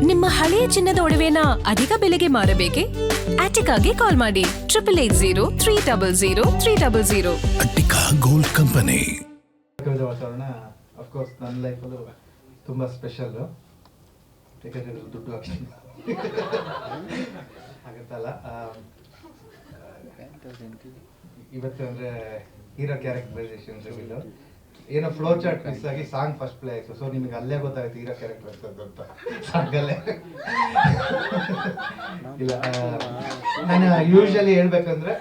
ನಿಮ್ಮ ಹಳೆಯ ಚಿನ್ನದ ಒಡವೆನ ಅಧಿಕ ಬೆಲೆಗೆ ಮಾರಬೇಕೆ? ಆಟಿಕಾಗೆ ಕಾಲ್ ಮಾಡಿ 8880 ಅಟ್ಟಿಕಾ ಗೋಲ್ಡ್ ಕಂಪನಿ. ವಾತಾವರಣ ಅಫ್ಕೋರ್ಸ್ ನನ್ನ ಲೈಫಲ್ಲೂ ತುಂಬ ಸ್ಪೆಷಲ್ಲು. ಯಾಕಂದರೆ ದುಡ್ಡು ಆಗುತ್ತಲ್ಲ. ಇವತ್ತು ಅಂದರೆ ಹೀರೋ ಕ್ಯಾರೆಕ್ಟರೈಸೇಷನ್ ರಿವೀಲು ಏನೋ ಫ್ಲೋ ಚಾರ್ಟ್ ಮಿಸ್ ಆಗಿ ಸಾಂಗ್ ಫಸ್ಟ್ ಪ್ಲೇ ಆಯಿತು. ಸೊ ನಿಮಗೆ ಅಲ್ಲೇ ಗೊತ್ತಾಗುತ್ತೆ ಹೀರೋ ಕ್ಯಾರೆಕ್ಟರ್ ಇರ್ತದ್ದು ಅಂತ ಸಾಂಗಲ್ಲೇ. ಇಲ್ಲ, ನಾನು ಯೂಶಲಿ ಹೇಳ್ಬೇಕಂದ್ರೆ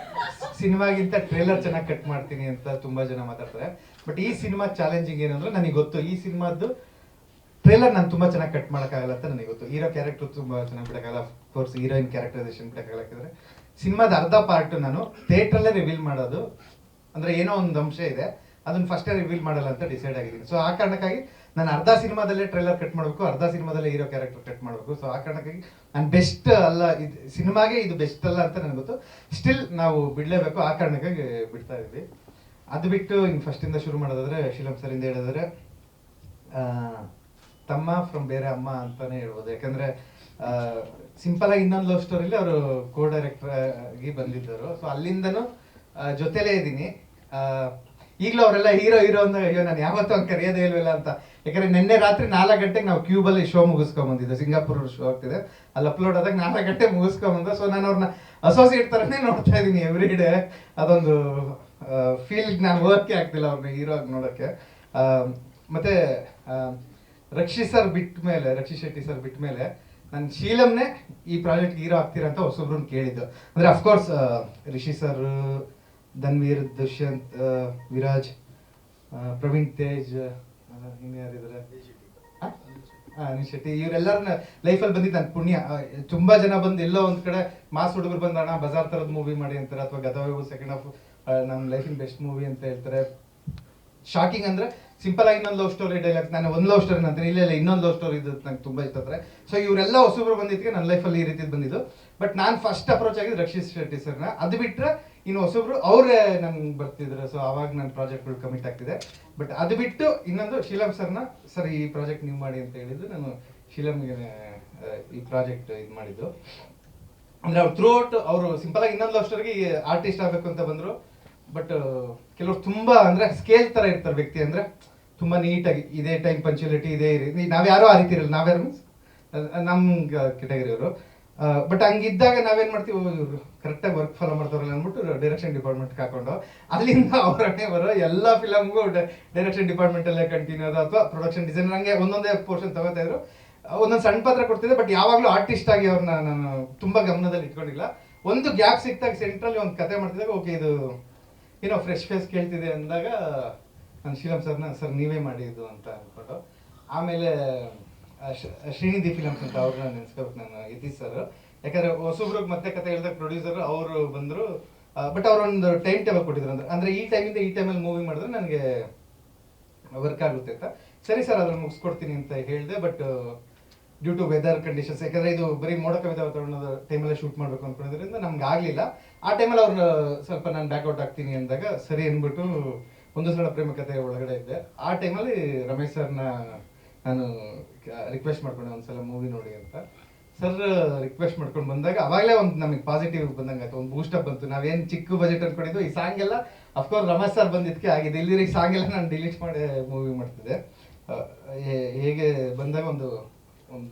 ಸಿನಿಮಾಗಿಂತ ಟ್ರೇಲರ್ ಚೆನ್ನಾಗಿ ಕಟ್ ಮಾಡ್ತೀನಿ ಅಂತ ತುಂಬ ಜನ ಮಾತಾಡ್ತಾರೆ. ಬಟ್ ಈ ಸಿನಿಮಾ ಚಾಲೆಂಜಿಂಗ್ ಏನಂದ್ರೆ ನನಗೆ ಗೊತ್ತು ಈ ಸಿನಿಮಾದ್ದು ಟ್ರೇಲರ್ ನಾನು ತುಂಬ ಚೆನ್ನಾಗಿ ಕಟ್ ಮಾಡೋಕ್ಕಾಗಲ್ಲ ಅಂತ ನನಗೆ ಗೊತ್ತು. ಹೀರೋ ಕ್ಯಾರೆಕ್ಟರ್ ತುಂಬ ಚೆನ್ನಾಗಿ ಬಿಡೋಕ್ಕಾಗಲ್ಲ, ಅಫ್ಕೋರ್ಸ್ ಹೀರೋಯಿನ್ ಕ್ಯಾರೆಕ್ಟರೈಸೇಷನ್ ಬಿಡೋಕ್ಕಾಗಲ್ಲ. ಯಾಕಂದರೆ ಸಿನಿಮಾದ ಅರ್ಧ ಪಾರ್ಟು ನಾನು ಥಿಯೇಟ್ರಲ್ಲೇ ರಿವೀಲ್ ಮಾಡೋದು. ಅಂದರೆ ಏನೋ ಒಂದು ಅಂಶ ಇದೆ, ಅದನ್ನು ಫಸ್ಟೇ ರಿವೀಲ್ ಮಾಡಲ್ಲ ಅಂತ ಡಿಸೈಡ್ ಆಗಿದ್ದೀನಿ. ಸೊ ಆ ಕಾರಣಕ್ಕಾಗಿ ನಾನು ಅರ್ಧ ಸಿನಿಮಾದಲ್ಲೇ ಟ್ರೈಲರ್ ಕಟ್ ಮಾಡಬೇಕು, ಅರ್ಧ ಸಿನಿಮಾದಲ್ಲೇ ಹೀರೋ ಕ್ಯಾರೆಕ್ಟರ್ ಕಟ್ ಮಾಡಬೇಕು. ಸೊ ಆ ಕಾರಣಕ್ಕಾಗಿ ನಾನು ಬೆಸ್ಟ್ ಅಲ್ಲ, ಇದು ಸಿನಿಮಾಗೆ ಇದು ಬೆಸ್ಟ್ ಅಲ್ಲ ಅಂತ ನನಗೆ ಗೊತ್ತು. ಸ್ಟಿಲ್ ನಾವು ಬಿಡಲೇಬೇಕು, ಆ ಕಾರಣಕ್ಕಾಗಿ ಬಿಡ್ತಾ ಇದ್ವಿ. ಅದು ಬಿಟ್ಟು ಇನ್ನು ಫಸ್ಟಿಂದ ಶುರು ಮಾಡೋದಾದ್ರೆ ಶೀಲಂ ಸರಿಂದ ಹೇಳಿದ್ರೆ ತಮ್ಮ ಫ್ರಮ್ ಬೇರೆ ಅಮ್ಮ ಅಂತಲೇ ಹೇಳ್ಬೋದು. ಯಾಕಂದರೆ ಸಿಂಪಲಾಗಿ ಇನ್ನೊಂದು ಲವ್ ಸ್ಟೋರಿಲಿ ಅವರು ಕೋ ಡೈರೆಕ್ಟರ್ ಆಗಿ ಬಂದಿದ್ದರು. ಸೊ ಅಲ್ಲಿಂದನೂ ಜೊತೆಲೇ ಇದ್ದೀನಿ. ಈಗಲೂ ಅವರೆಲ್ಲ ಹೀರೋ ಅಂತ ಅಯ್ಯೋ ನಾನು ಯಾವತ್ತೂ ಹಂಗೆ ಕರೆಯೋದೇ ಇಲ್ವಲ್ಲ ಅಂತ. ಯಾಕಂದರೆ ನಿನ್ನೆ ರಾತ್ರಿ 4 ಗಂಟೆಗೆ ನಾವು ಕ್ಯೂಬಲ್ಲಿ ಶೋ ಮುಗಿಸ್ಕೊಂಬಂದಿದ್ದೆ. ಸಿಂಗಾಪುರ್ ಶೋ ಆಗ್ತಿದೆ, ಅಲ್ಲಿ ಅಪ್ಲೋಡ್ ಆದಾಗ 4 ಗಂಟೆ ಮುಗಿಸ್ಕೊಂಬಂದ. ಸೊ ನಾನು ಅವ್ರನ್ನ ಅಸೋಸಿಯೇಟ್ ಥರನೇ ನೋಡ್ತಾ ಇದ್ದೀನಿ ಎವ್ರಿ ಡೇ. ಅದೊಂದು ಫೀಲ್ ನಾನು ಓದಕ್ಕೆ ಆಗ್ತಿಲ್ಲ ಅವ್ರನ್ನ ಹೀರೋ ಆಗಿ ನೋಡೋಕ್ಕೆ. ಮತ್ತು ರಕ್ಷಿ ಶೆಟ್ಟಿ ಸರ್ ಬಿಟ್ಟ ಮೇಲೆ ನಾನು ಶೀಲಂನೇ ಈ ಪ್ರಾಜೆಕ್ಟ್ ಹೀರೋ ಆಗ್ತೀರಾ ಅಂತ ಹೊಸೊಬ್ರನ್ನ ಕೇಳಿದ್ದು. ಅಂದರೆ ಅಫ್ಕೋರ್ಸ್ ರಿಷಿ ಸರ್, ಧನ್ವೀರ್, ದುಷ್ಯಂತ್, ವಿರಾಜ್, ಪ್ರವೀಣ್ ತೇಜ್, ಇನ್ಯಾರಿದ್ದಾರೆ, ಅನಿಲ್ ಶೆಟ್ಟಿ, ಇವರೆಲ್ಲರನ್ನ ಲೈಫಲ್ಲಿ ಬಂದಿದ್ದು ನನ್ನ ಪುಣ್ಯ. ತುಂಬ ಜನ ಬಂದು ಎಲ್ಲೋ ಒಂದು ಕಡೆ ಮಾಸ್ ಹುಡುಗರು ಬಂದಣ ಬಜಾರ್ ಥರದ ಮೂವಿ ಮಾಡಿ ಅಂತಾರೆ, ಅಥವಾ ಗದವೇವು ಸೆಕೆಂಡ್ ಹಾಫ್ ನಮ್ಮ ಲೈಫಿನ ಬೆಸ್ಟ್ ಮೂವಿ ಅಂತ ಹೇಳ್ತಾರೆ. ಶಾಕಿಂಗ್ ಅಂದರೆ ಸಿಂಪಲ್ ಆಗಿ ಇನ್ನೊಂದು ಲವ್ ಸ್ಟೋರಿ ಡೈಲಾಗ್, ನಾನು ಒಂದು ಲವ್ ಸ್ಟೋರಿ ಅಂತೀನಿ, ಇಲ್ಲ ಇನ್ನೊಂದು ಲವ್ ಸ್ಟೋರಿ ಇದು ನಂಗೆ ತುಂಬ ಇಷ್ಟ ಆಗ್ತಾರೆ. ಸೊ ಇವರೆಲ್ಲ ಹೊಸಬ್ರು ಬಂದಿದ್ದಕ್ಕೆ ನನ್ನ ಲೈಫಲ್ಲಿ ಈ ರೀತಿ ಬಂದಿದ್ದು. ಬಟ್ ನಾನು ಫಸ್ಟ್ ಅಪ್ರೋಚ್ ಆಗಿದ್ದು ರಕ್ಷಿ ಶೆಟ್ಟಿ ಸರ್ನ. ಅದು ಬಿಟ್ಟರೆ ಇನ್ನು ಹೊಸಬ್ರು ಅವರೇ ನಂಗೆ ಬರ್ತಿದ್ರು. ಸೊ ಆವಾಗ ನನ್ನ ಪ್ರಾಜೆಕ್ಟ್ಗಳು ಕಮಿಟ್ ಆಗ್ತಿದೆ. ಬಟ್ ಅದು ಬಿಟ್ಟು ಇನ್ನೊಂದು ಶೀಲಂ ಸರ್ನ, ಸರ್ ಈ ಪ್ರಾಜೆಕ್ಟ್ ನೀವು ಮಾಡಿ ಅಂತ ಹೇಳಿದ್ದು, ನಾನು ಶೀಲಂಗೆ ಈ ಪ್ರಾಜೆಕ್ಟ್ ಇದು ಮಾಡಿದ್ದು. ಅಂದರೆ ಅವ್ರು ಥ್ರೂ ಔಟ್ ಅವರು ಸಿಂಪಲಾಗಿ ಇನ್ನೊಂದು ಲವ್ ಸ್ಟೋರಿಗೆ ಆರ್ಟಿಸ್ಟ್ ಆಗಬೇಕು ಅಂತ ಬಂದರು. ಬಟ್ ಕೆಲವರು ತುಂಬ ಅಂದರೆ ಸ್ಕೇಲ್ ಥರ ಇರ್ತಾರೆ ವ್ಯಕ್ತಿ. ಅಂದರೆ ತುಂಬ ನೀಟಾಗಿ ಇದೇ ಟೈಮ್ ಪಂಚುಯಾಲಿಟಿ ಇದೇ ರೀತಿ, ನಾವ್ಯಾರೋ ಆ ರೀತಿ ಇರಲ್ಲ. ನಾವ್ಯಾರು ಮೀನ್ಸ್ ನಮ್ಮ ಕೆಟಗರಿಯವರು. ಬಟ್ ಹಂಗಿದ್ದಾಗ ನಾವೇನು ಮಾಡ್ತೀವಿ, ಇವರು ಕರೆಕ್ಟಾಗಿ ವರ್ಕ್ ಫಾಲೋ ಮಾಡ್ತಾರಲ್ಲ ಅಂದ್ಬಿಟ್ಟು ಡೈರೆಕ್ಷನ್ ಡಿಪಾರ್ಟ್ಮೆಂಟ್ಗೆ ಹಾಕೊಂಡು ಅಲ್ಲಿಂದ ಅವರನ್ನೇ ಬರೋ ಎಲ್ಲ ಫಿಲಮ್ಗೂ ಡೈರೆಕ್ಷನ್ ಡಿಪಾರ್ಟ್ಮೆಂಟಲ್ಲೇ ಕಂಟಿನ್ಯೂ ಅದು, ಅಥವಾ ಪ್ರೊಡಕ್ಷನ್ ಡಿಸೈನರ್, ಹಂಗೆ ಒಂದೊಂದೇ ಪೋರ್ಷನ್ ತಗೋತಾ ಇದ್ರು. ಒಂದೊಂದು ಸಣ್ಣ ಪಾತ್ರ ಕೊಡ್ತಿದ್ದೆ. ಬಟ್ ಯಾವಾಗಲೂ ಆರ್ಟಿಸ್ಟ್ ಆಗಿ ಅವ್ರನ್ನ ನಾನು ತುಂಬ ಗಮನದಲ್ಲಿ ಇಟ್ಕೊಂಡಿಲ್ಲ. ಒಂದು ಗ್ಯಾಪ್ ಸಿಕ್ತಾಗ ಸೆಂಟ್ರಲ್ಲಿ ಒಂದು ಕತೆ ಮಾಡ್ತಿದ್ದಾಗ ಓಕೆ ಇದು ಏನೋ ಫ್ರೆಶ್ ಫೇಸ್ ಕೇಳ್ತಿದೆ ಅಂದಾಗ ನಾನು ಶೀಲಂ ಸರ್ನ ಸರ್ ನೀವೇ ಮಾಡಿದ್ದು ಅಂತ ಅಂದ್ಕೊಂಡು, ಆಮೇಲೆ ಶ್ರೀನಿಧಿ ಫಿಲಮ್ಸ್ ಅಂತ ಅವ್ರನ್ನ ನೆನೆಸ್ಕೋಬೇಕು ನಾನು, ಯತೀಶ್ ಸರ್. ಯಾಕಂದರೆ ಹೊಸಬ್ರಿಗೆ ಮತ್ತೆ ಕತೆ ಹೇಳಿದಾಗ ಪ್ರೊಡ್ಯೂಸರು ಅವರು ಬಂದರು. ಬಟ್ ಅವರೊಂದು ಟೈಮ್ ಟೇಬಲ್ ಕೊಟ್ಟಿದ್ರು. ಅಂದರೆ ಈ ಟೈಮಿಂದ ಈ ಟೈಮಲ್ಲಿ ಮೂವಿ ಮಾಡಿದ್ರೆ ನನಗೆ ವರ್ಕ್ ಆಗುತ್ತೆ ಅಂತ. ಸರಿ ಸರ್ ಅದ್ರಲ್ಲಿ ಮುಗಿಸ್ಕೊಡ್ತೀನಿ ಅಂತ ಹೇಳಿದೆ. But due to weather conditions, ಯಾಕಂದರೆ ಇದು ಬರೀ ಮೋಡ ಕವಿದ ವಾತಾವರಣದ ಟೈಮಲ್ಲೇ ಶೂಟ್ ಮಾಡಬೇಕು ಅಂದ್ಕೊಂಡಿದ್ರಿಂದ ನಮ್ಗೆ ಆಗಲಿಲ್ಲ. ಆ ಟೈಮಲ್ಲಿ ಅವ್ರನ್ನ ಸ್ವಲ್ಪ ನಾನು ಬ್ಯಾಕ್ಔಟ್ ಆಗ್ತೀನಿ ಅಂದಾಗ ಸರಿ ಅಂದ್ಬಿಟ್ಟು ಒಂದು ಸಲ ಪ್ರೇಮ ಕಥೆ ಒಳಗಡೆ ಇದ್ದೆ. ಆ ಟೈಮಲ್ಲಿ ರಮೇಶ್ ಸರ್ನ ನಾನು ರಿಕ್ವೆಸ್ಟ್ ಮಾಡ್ಕೊಂಡೆ ಒಂದ್ಸಲ ಮೂವಿ ನೋಡಿ ಅಂತ. ಸರ್ ರಿಕ್ವೆಸ್ಟ್ ಮಾಡ್ಕೊಂಡು ಬಂದಾಗ ಅವಾಗಲೇ ಒಂದು ನಮಗೆ ಪಾಸಿಟಿವ್ ಬಂದಂಗೆ ಆಯ್ತು, ಒಂದು ಬೂಸ್ಟಪ್ ಬಂತು. ನಾವೇನು ಚಿಕ್ಕ ಬಜೆಟ್ ಅಂದ್ಕೊಂಡಿದ್ದು, ಈ ಸಾಂಗ್ ಎಲ್ಲ ಅಫ್ಕೋರ್ಸ್ ರಮೇಶ್ ಸರ್ ಬಂದಿದ್ದಕ್ಕೆ ಆಗಿದೆ. ಇಲ್ಲಿರೋ ಈ ಸಾಂಗ್ ಎಲ್ಲ ನಾನು ಡಿಲೀಟ್ ಮಾಡಿ ಮೂವಿ ಮಾಡ್ತಿದ್ದೆ. ಹೇಗೆ ಬಂದಾಗ ಒಂದು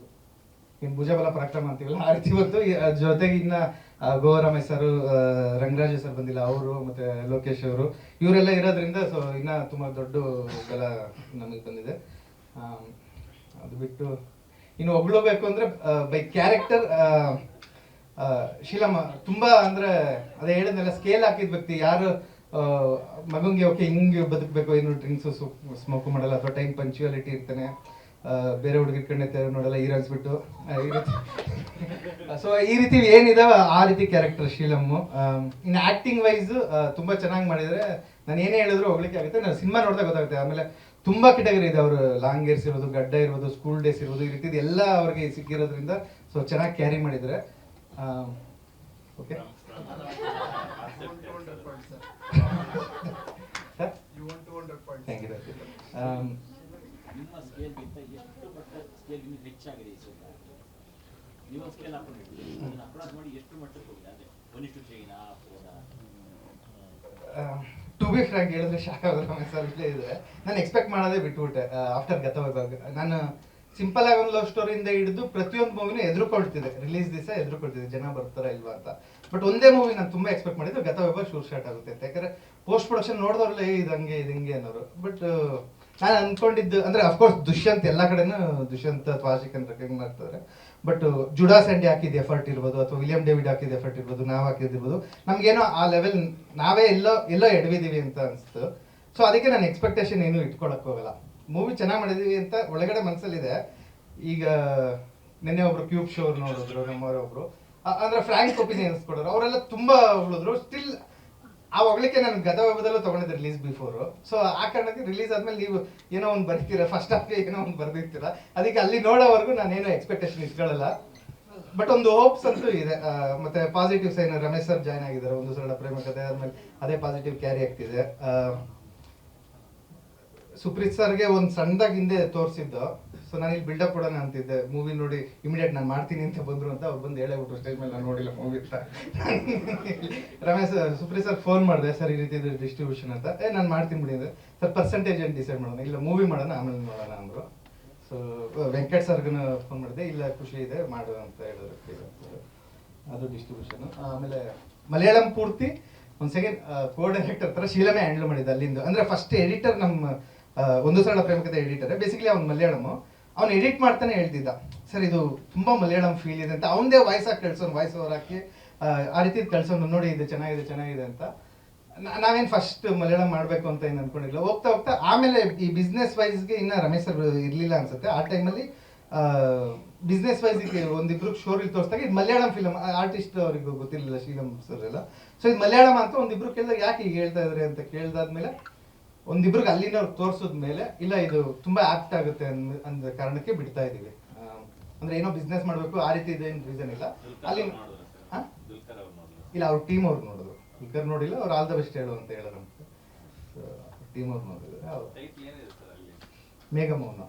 ಏನು ಭುಜಬಲ ಪರಾಕ್ರಮ ಅಂತೀವಲ್ಲ ಆ ರೀತಿ ಬಂತು. ಜೊತೆಗೆ ಇನ್ನು ಗೋವಾ ರಮೇಶ್ ಸರ್, ರಂಗರಾಜು ಸರ್ ಬಂದಿಲ್ಲ ಅವರು, ಮತ್ತು ಲೋಕೇಶ್ ಅವರು, ಇವರೆಲ್ಲ ಇರೋದ್ರಿಂದ ಸೊ ಇನ್ನೂ ತುಂಬ ದೊಡ್ಡ ಬಲ ನಮಗೆ ಬಂದಿದೆ. ಅದು ಬಿಟ್ಟು ಇನ್ನು ಹೊಗಳಬೇಕು ಅಂದರೆ ಬೈ ಕ್ಯಾರೆಕ್ಟರ್ ಶೀಲಮ್ಮ ತುಂಬ ಅಂದರೆ ಅದೇ ಹೇಳಿದ್ನೆಲ್ಲ ಸ್ಕೇಲ್ ಹಾಕಿದ ವ್ಯಕ್ತಿ. ಯಾರು ಮಗಂಗೆ ಓಕೆ ಹಿಂಗೆ ಬದುಕಬೇಕು, ಏನು ಡ್ರಿಂಕ್ಸು ಸ್ಮೋಕು ಮಾಡಲ್ಲ, ಅಥವಾ ಟೈಮ್ ಪಂಚುಯಾಲಿಟಿ ಇರ್ತಾನೆ, ಬೇರೆ ಹುಡುಗಿರ್ ಕಣ್ಣೆ ನೋಡಲ್ಲ, ಹೀರೋನ್ಸ್ಬಿಟ್ಟು ಈ ರೀತಿ. ಸೊ ಈ ರೀತಿ ಏನಿದಾವೆ ಆ ರೀತಿ ಕ್ಯಾರೆಕ್ಟರ್ ಶೀಲಮ್ಮು. ಇನ್ನು ಆ್ಯಕ್ಟಿಂಗ್ ವೈಸ್ ತುಂಬ ಚೆನ್ನಾಗಿ ಮಾಡಿದರೆ ನಾನು ಏನೇ ಹೇಳಿದ್ರು ಹೋಗ್ಲಿಕ್ಕೆ ಆಗುತ್ತೆ. ನಾನು ಸಿನಿಮಾ ನೋಡಿದಾಗ ಗೊತ್ತಾಗುತ್ತೆ. ಆಮೇಲೆ ತುಂಬ ಕೆಟಗರಿ ಇದೆ. ಅವರು ಲಾಂಗ್ ಹೇರ್ಸ್ ಇರೋದು, ಗಡ್ಡ ಇರ್ಬೋದು, ಸ್ಕೂಲ್ ಡೇಸ್ ಇರ್ಬೋದು, ಈ ರೀತಿದು ಎಲ್ಲ ಅವ್ರಿಗೆ ಸಿಕ್ಕಿರೋದ್ರಿಂದ ಸೊ ಚೆನ್ನಾಗಿ ಕ್ಯಾರಿ ಮಾಡಿದರೆ. Okay thank you. ನೀವೊಂದು ಸ್ಕೇಲ್ ಹಾಕೊಂಡಿರ್ತೀವಿ ಅದನ್ನ ಅಪ್ರಾಡ್ ಮಾಡಿ ಎಷ್ಟು ಮಟ್ಟಕ್ಕೆ ಹೋಗಿದೆ ಅದೇ ಒಂದಿಷ್ಟು ಚೈನಾ ಟು ಬಿ ಫ್ರಾಂಕ್ ಹೇಳಿದ್ರೆ ಶಾಕ್ ಆಗೋದು ರಮೇಶ್ ಸರ್ ಇಲ್ಲೇ ಇದೆ. ನಾನು ಎಕ್ಸ್ಪೆಕ್ಟ್ ಮಾಡೋದೇ ಬಿಟ್ಬಿಟ್ಟೆ ಆಫ್ಟರ್ ಗತವೈಭವ. ನಾನು ಸಿಂಪಲ್ ಆಗಿ ಒಂದು ಲವ್ ಸ್ಟೋರಿಯಿಂದ ಹಿಡಿದು ಪ್ರತಿಯೊಂದು ಮೂವಿನೂ ಎದುರುಕೊಳ್ತಿದೆ, ರಿಲೀಸ್ ದಿವಸ ಎದುರುಕೊಳ್ತಿದೆ ಜನ ಬರ್ತಾರ ಇಲ್ವಾ ಅಂತ. ಬಟ್ ಒಂದೇ ಮೂವಿ ನಾನು ತುಂಬಾ ಎಕ್ಸ್ಪೆಕ್ಟ್ ಮಾಡಿದ್ದು ಗತವೈಭವ ಶೂರ್ ಶಾಟ್ ಆಗುತ್ತೆ ಅಂತ. ಯಾಕಂದ್ರೆ ಪೋಸ್ಟ್ ಪ್ರೊಡಕ್ಷನ್ ನೋಡಿದವ್ರಲ್ಲೇ ಇದು ಹಂಗೆ ಇದು ಹಿಂಗೆ ಅನ್ನೋರು. ಬಟ್ ನಾನು ಅನ್ಕೊಂಡಿದ್ದು ಅಂದ್ರೆ ಅಫ್ಕೋರ್ಸ್ ದುಷ್ಯಂತ್ ಎಲ್ಲ ಕಡೆನೂ ದುಷ್ಯಂತ್ ಅಥವಾ ಆಶಿಕನ್ ರೆಕಗ್ನೈಸ್ ಮಾಡ್ತಾರೆ. ಬಟ್ ಜುಡಾ ಸ್ಯಾಂಡಿ ಹಾಕಿದ ಎಫರ್ಟ್ ಇರ್ಬೋದು ಅಥವಾ ವಿಲಿಯಂ ಡೇವಿಡ್ ಹಾಕಿದ ಎಫರ್ಟ್ ಇರ್ಬೋದು, ನಾವು ಹಾಕಿದಿರ್ಬೋದು, ನಮ್ಗೇನೋ ಆ ಲೆವೆಲ್ ನಾವೇ ಎಲ್ಲೋ ಎಡವಿದೀವಿ ಅಂತ ಅನಿಸ್ತು. ಸೊ ಅದಕ್ಕೆ ನಾನು ಎಕ್ಸ್ಪೆಕ್ಟೇಷನ್ ಏನು ಇಟ್ಕೊಳಕ್ ಹೋಗಲ್ಲ. ಮೂವಿ ಚೆನ್ನಾಗಿ ಮಾಡಿದೀವಿ ಅಂತ ಒಳಗಡೆ ಮನಸ್ಸಲ್ಲಿದೆ. ಈಗ ನಿನ್ನೆ ಒಬ್ರು ಕ್ಯೂಬ್ ಶೋ ನೋಡಿದ್ರು ನಮ್ಮವರೊಬ್ರು, ಅಂದ್ರೆ ಫ್ರಾಂಕ್ ಒಪಿನಿಯನ್ಸ್ ಕೊಡೋರು, ಅವರೆಲ್ಲ ತುಂಬಾ ಹೊಗಳಿದ್ರು. ಸ್ಟಿಲ್ ಆ ಹೊಗಳಿಕೆ ನಾನು ಗತವೈಭವದಲ್ಲೂ ತಗೊಂಡಿದ್ದೆ ರಿಲೀಸ್ ಬಿಫೋರ್. ಸೊ ಆ ಕಾರಣಕ್ಕೆ ರಿಲೀಸ್ ಆದ್ಮೇಲೆ ನೀವು ಏನೋ ಒಂದು ಬರ್ತೀರಾ, ಫಸ್ಟ್ ಹಾಫ್ಗೆ ಏನೋ ಒಂದು ಬರ್ದಿರ್ತೀರಾ, ಅದಕ್ಕೆ ಅಲ್ಲಿ ನೋಡೋವರೆಗೂ ನಾನೇನೋ ಎಕ್ಸ್ಪೆಕ್ಟೇಷನ್ ಇಟ್ಕೊಳ್ಳಲ್ಲ. ಬಟ್ ಒಂದು ಹೋಪ್ಸ್ ಅಂತೂ ಇದೆ. ಮತ್ತೆ positive sign, Ramesh sir join ಆಗಿದ್ದಾರೆ, ಒಂದು ಸರಳ ಪ್ರೇಮ ಕಥೆ ಆದ್ಮೇಲೆ ಅದೇ ಪಾಸಿಟಿವ್ ಕ್ಯಾರಿ ಆಗ್ತಿದೆ. ಸುಪ್ರೀತ್ ಸರ್ಗೆ ಒಂದು ಸಣ್ಣದಾಗಿ ಹಿಂದೆ ತೋರಿಸಿದ್ದು. ಸೊ ನಾನು ಇಲ್ಲಿ ಬಿಲ್ಡಪ್ ಕೊಡೋಣ ಅಂತಿದ್ದೆ, ಮೂವಿ ನೋಡಿ ಇಮಿಡಿಯೇಟ್ ನಾನು ಮಾಡ್ತೀನಿ ಅಂತ ಬಂದ್ರು ಅಂತ ಅವ್ರು ಬಂದು ಹೇಳೇಬಿಟ್ರು ಸ್ಟೇಜ್ ಮೇಲೆ, ನಾನು ನೋಡಿಲ್ಲ ಮೂವಿ ಅಂತ. ರಮೇಶ್ ಸುಪ್ರೀತ್ ಸರ್ ಫೋನ್ ಮಾಡಿದೆ, ಸರ್ ಈ ರೀತಿ ಡಿಸ್ಟ್ರಿಬ್ಯೂಷನ್ ಅಂತ. ನಾನು ಮಾಡ್ತೀನಿ ಬಿಡಿ ಅಂದ್ರೆ, ಸರ್ ಪರ್ಸೆಂಟೇಜ್ ಏನು ಡಿಸೈಡ್ ಮಾಡೋಣ, ಇಲ್ಲ ಮೂವಿ ಮಾಡೋಣ ಆಮೇಲೆ ನೋಡೋಣ ಅಂದರು. ಸೊ ವೆಂಕಟ್ ಸರ್ಗೂ ಫೋನ್ ಮಾಡಿದೆ, ಇಲ್ಲ ಖುಷಿ ಇದೆ ಮಾಡು ಅಂತ ಹೇಳಿದ್ರು. ಅದು ಡಿಸ್ಟ್ರಿಬ್ಯೂಷನ್. ಆಮೇಲೆ ಮಲಯಾಳಂ ಪೂರ್ತಿ ಒಂದು ಸೆಕೆಂಡ್ ಕೋ ಡೈರೆಕ್ಟರ್ ಥರ ಶೀಲಮೆ ಹ್ಯಾಂಡಲ್ ಮಾಡಿದ್ದೆ ಅಲ್ಲಿಂದ. ಅಂದ್ರೆ ಫಸ್ಟ್ ಎಡಿಟರ್ ನಮ್ಮ ಒಂದು ಸರಳ ಪ್ರೇಮಕತೆ ಎಡಿಟರ್, ಬೇಸಿಕಲಿ ಅವ್ನು ಮಲಯಾಳಮ್. ಅವ್ನು ಎಡಿಟ್ ಮಾಡ್ತಾನೆ ಹೇಳ್ತಿದ್ದ, ಸರ್ ಇದು ತುಂಬಾ ಮಲಯಾಳಂ ಫೀಲ್ ಇದೆ ಅಂತ. ಅವನದೇ ವಾಯ್ಸ್ ಹಾಕಿ ಕಳ್ಸೋನು, ವಾಯ್ಸ್ ಓವರ್ ಹಾಕಿ ಆ ರೀತಿ ಕಳ್ಸೋನು, ನೋಡಿ ಇದು ಚೆನ್ನಾಗಿದೆ ಅಂತ. ನಾವೇನು ಫಸ್ಟ್ ಮಲಯಾಳಂ ಮಾಡಬೇಕು ಅಂತ ಏನು ಅನ್ಕೊಂಡಿಲ್ಲ. ಹೋಗ್ತಾ ಹೋಗ್ತಾ ಆಮೇಲೆ ಈ ಬಿಸ್ನೆಸ್ ವೈಸ್ಗೆ ಇನ್ನ ರಮೇಶ್ ಸರ್ ಇರಲಿಲ್ಲ ಅನ್ಸುತ್ತೆ ಆ ಟೈಮಲ್ಲಿ. ಬಿಸ್ನೆಸ್ ವೈಸ್ಗೆ ಒಂದಿಬ್ರು ಶೋರಿಗೆ ತೋರಿಸಿದಾಗ ಇದು ಮಲಯಾಳಂ ಫಿಲಮ್, ಆರ್ಟಿಸ್ಟ್ ಅವ್ರಿಗೆ ಗೊತ್ತಿರಲಿಲ್ಲ ಶೀಲಂ ಸರ್ ಎಲ್ಲ. ಸೊ ಇದು ಮಲಯಾಳಂ ಅಂತ ಒಂದಿಬ್ರು ಕೇಳಿದಾಗ ಯಾಕೆ ಈಗ ಹೇಳ್ತಾ ಇದ್ರಿ ಅಂತ ಕೇಳ್ದಾದ್ಮೇಲೆ ಒಂದಿಬ್ರಿಗೆ ಅಲ್ಲಿನವ್ರು ತೋರಿಸಿದ್ಮೇಲೆ ಇಲ್ಲ ಇದು ತುಂಬಾ ಆಪ್ಟ್ ಆಗುತ್ತೆ ಅಂದ ಕಾರಣಕ್ಕೆ ಬಿಡ್ತಾ ಇದೀವಿ. ಅಂದ್ರೆ ಏನೋ ಬಿಸ್ನೆಸ್ ಮಾಡ್ಬೇಕು ಆ ರೀತಿ ಇದೆ ರೀಸನ್ ಇಲ್ಲ. ಅಲ್ಲಿ ಇಲ್ಲ ಅವ್ರ ಟೀಮ್ ಅವ್ರು ನೋಡಿದ್ರು, ದುಲ್ಕರ್ ನೋಡಿಲ್ಲ, ಅವ್ರು ಆಲ್ ದ ಬೆಸ್ಟ್ ಹೇಳು ಅಂತ ಹೇಳಿದ್ರಂತೆ. ಟೀಮ್ ಅವ್ರು ನೋಡಿದ್ರೆ ಮೇಘಮೌನ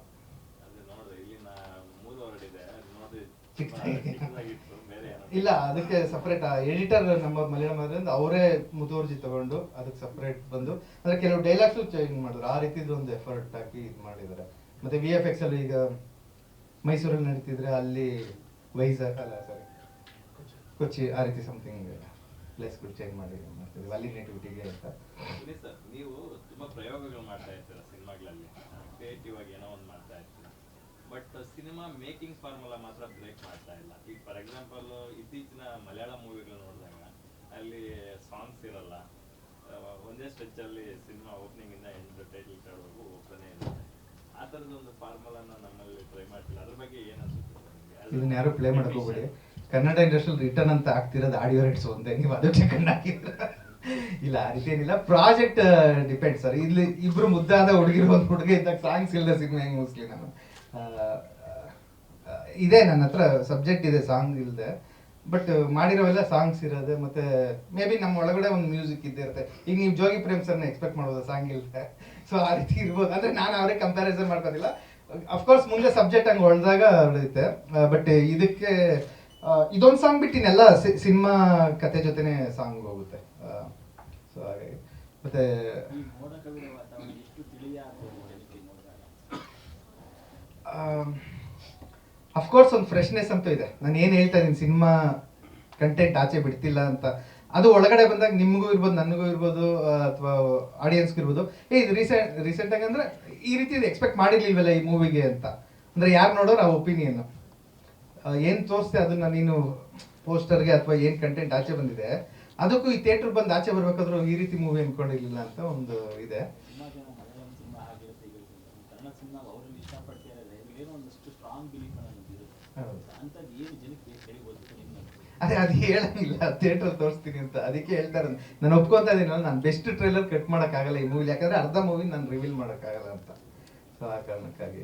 ಇಲ್ಲ, ಅದಕ್ಕೆ ಸಪರೇಟ್ ಎಡಿಟರ್ ನಮ್ಮ ಮಲಯಾಳಂ ಅದರಿಂದ ಅವರೇ ಮುತುವರ್ಜಿ ತಗೊಂಡು ಅದಕ್ಕೆ ಸಪರೇಟ್ ಬಂದು ಅಂದ್ರೆ ಕೆಲವು ಡೈಲಾಗ್ಸು ಚೇಂಜ್ ಮಾಡಿದ್ರು. ಆ ರೀತಿದು ಒಂದು ಎಫರ್ಟ್ ಹಾಕಿ ಇದು ಮಾಡಿದ್ದಾರೆ. ಮತ್ತೆ VFX ಅಲ್ಲಿ ಈಗ ಮೈಸೂರಲ್ಲಿ ನಡೀತಿದ್ರೆ ಅಲ್ಲಿ ವೈಜಾಗ್ ಅಲ್ಲ ಸಾರಿ ಕೊಚ್ಚಿ ಆ ರೀತಿ ಸಮಥಿಂಗ್ ಪ್ಲೇಸ್ಗಳು ಚೇಂಜ್ ಮಾಡಿ ಮಾಡ್ತಿದ್ವಿ ಅಲ್ಲಿ ನೇಟಿವಿಟಿಗೆ ಅಂತ. ನೀವು ತುಂಬಾ ಪ್ರಯೋಗಗಳು ಮಾಡ್ತಾ ಇರ್ತೀರ ಸಿನಿಮಾಗಳಲ್ಲಿ, ಕ್ರಿಯೇಟಿವ್ ಆಗಿ ಏನೋ ಒಂದು ಮಾಡ್ತಾ ಇರ್ತೀರ. ಬಟ್ ಸಿನಿಮಾ ಮೇಕಿಂಗ್ ಫಾರ್ಮುಲಾ ಮಾತ್ರ ಬ್ರೇಕ್ ಮಾಡ್ತಾ ಇಲ್ಲ. ಈಗ ಫಾರ್ ಎಕ್ಸಾಂಪಲ್ ಇತ್ತೀಚಿನ ಮಲಯಾಳ ಮೂವಿಗಳು ನೋಡಿದಾಗ ಅಲ್ಲಿ ಸಾಂಗ್ಸ್ ಇರಲ್ಲ, ಒಂದೇ ಸ್ಟ್ರೆಚ್ ಅಲ್ಲಿ ಸಿನಿಮಾ ಓಪನಿಂಗ್ ಇಂದ ಎಂಡ್ ಟೈಟಲ್ ಕಾರ್ಡ್ವರೆಗೂ ಹೋಗ್ತಾನೆ ಇರುತ್ತೆ. ಆ ಥರದೊಂದು ಫಾರ್ಮುಲಾನ ನಮ್ಮಲ್ಲಿ ಟ್ರೈ ಮಾಡ್ತಿಲ್ಲ. ಅದ್ರ ಬಗ್ಗೆ ಏನು ಅನ್ಸುತ್ತೆ? ಇದನ್ನ ಯಾರು ಪ್ಲೇ ಮಾಡಕ್ ಹೋಗ್ಬೇಡಿ. ಕನ್ನಡ ಇಂಡಸ್ಟ್ರಿಯಲ್ಲಿ ರಿಟರ್ನ್ ಅಂತ ಆಗ್ತಿರೋದು ಆಡಿಯೋ ರೇಟ್ಸ್ ಒಂದೇ, ನೀವು ಅದಕ್ಕೆ ಕಣ್ಣು ಹಾಕಿದ್ರ ಇಲ್ಲ ಆ ರೀತಿ ಏನಿಲ್ಲ. Project depend sir. ಇಲ್ಲಿ ಇಬ್ರು ಮುದ್ದಾದ ಹುಡುಗಿರು ಒಂದು ಹುಡುಗ ಇದ್ದಾಗ ಸಾಂಗ್ಸ್ ಇಲ್ಲದ ಸಿನಿಮಾ ಹೆಂಗ್ ಮುಗಿಸ್ಲಿ ನಾನು. ಇದೆ ನನ್ನ ಹತ್ರ ಸಬ್ಜೆಕ್ಟ್ ಇದೆ ಸಾಂಗ್ ಇಲ್ಲದೆ, ಬಟ್ ಮಾಡಿರೋವೆಲ್ಲ ಸಾಂಗ್ಸ್ ಇರೋದೆ. ಮತ್ತೆ ಮೇ ಬಿ ನಮ್ಮ ಒಳಗಡೆ ಒಂದು ಮ್ಯೂಸಿಕ್ ಇದ್ದೇ ಇರುತ್ತೆ. ಈಗ ನೀವು ಜೋಗಿ ಪ್ರೇಮ್ ಸರ್ನ ಎಕ್ಸ್ಪೆಕ್ಟ್ ಮಾಡ್ಬೋದು ಸಾಂಗ್ ಇಲ್ಲದೆ, ಸೊ ಆ ರೀತಿ ಇರ್ಬೋದು. ಅಂದ್ರೆ ನಾನು ಅವರೇ ಕಂಪ್ಯಾರಿಸನ್ ಮಾಡ್ಕೋದಿಲ್ಲ. ಅಫ್ಕೋರ್ಸ್ ಮುಂದೆ ಸಬ್ಜೆಕ್ಟ್ ಹಂಗೆ ಹೊಳ್ದಾಗ ಉಳಿಯುತ್ತೆ. ಬಟ್ ಇದಕ್ಕೆ ಇದೊಂದು ಸಾಂಗ್ ಬಿಟ್ಟು ಇನ್ನೆಲ್ಲ ಸಿನಿಮಾ ಕತೆ ಜೊತೆನೆ ಸಾಂಗ್ ಹೋಗುತ್ತೆ. ಸೊ ಹಾಗಾಗಿ ಮತ್ತೆ ಅಫ್ಕೋರ್ಸ್ ಒಂದು ಫ್ರೆಶ್ನೆಸ್ ಅಂತೂ ಇದೆ. ನಾನು ಏನು ಹೇಳ್ತಾ ಇದ್ದೀನಿ ಸಿನಿಮಾ ಕಂಟೆಂಟ್ ಆಚೆ ಬಿಡ್ತಿಲ್ಲ ಅಂತ, ಅದು ಒಳಗಡೆ ಬಂದಾಗ ನಿಮಗೂ ಇರ್ಬೋದು, ನನಗೂ ಇರ್ಬೋದು, ಅಥವಾ ಆಡಿಯನ್ಸ್ಗೂ ಇರ್ಬೋದು, ಇದು ರೀಸೆಂಟಾಗಿ ಅಂದರೆ ಈ ರೀತಿ ಎಕ್ಸ್ಪೆಕ್ಟ್ ಮಾಡಿರ್ಲಿಲ್ವಲ್ಲ ಈ ಮೂವಿಗೆ ಅಂತ. ಅಂದರೆ ಯಾರು ನೋಡೋರು ಆ ಒಪಿನಿಯನ್ ಏನು ತೋರಿಸ್ತೆ ಅದನ್ನ ನೀನು ಪೋಸ್ಟರ್ಗೆ ಅಥವಾ ಏನು ಕಂಟೆಂಟ್ ಆಚೆ ಬಂದಿದೆ ಅದಕ್ಕೂ ಈ ಥಿಯೇಟರ್ ಬಂದು ಆಚೆ ಬರ್ಬೇಕಾದ್ರೂ ಈ ರೀತಿ ಮೂವಿ ಅನ್ಕೊಂಡಿರ್ಲಿಲ್ಲ ಅಂತ ಒಂದು ಇದೆ. ಅದೇ ಅದು ಹೇಳಂಗಿಲ್ಲ, ಥಿಯೇಟರ್ ತೋರಿಸ್ತೀನಿ ಅಂತ, ಅದಕ್ಕೆ ಹೇಳ್ತಾರೆ. ನಾನು ಒಪ್ಕೊಂತ ಇದೀನಲ್ಲ, ನಾನು ಬೆಸ್ಟ್ ಟ್ರೈಲರ್ ಕಟ್ ಮಾಡೋಕ್ಕಾಗಲ್ಲ ಈ ಮೂವಿ, ಯಾಕಂದ್ರೆ ಅರ್ಧ ಮೂವಿ ನಾನು ರಿವೀಲ್ ಮಾಡೋಕ್ಕಾಗಲ್ಲ ಅಂತ. ಸೊ ಆ ಕಾರಣಕ್ಕಾಗಿ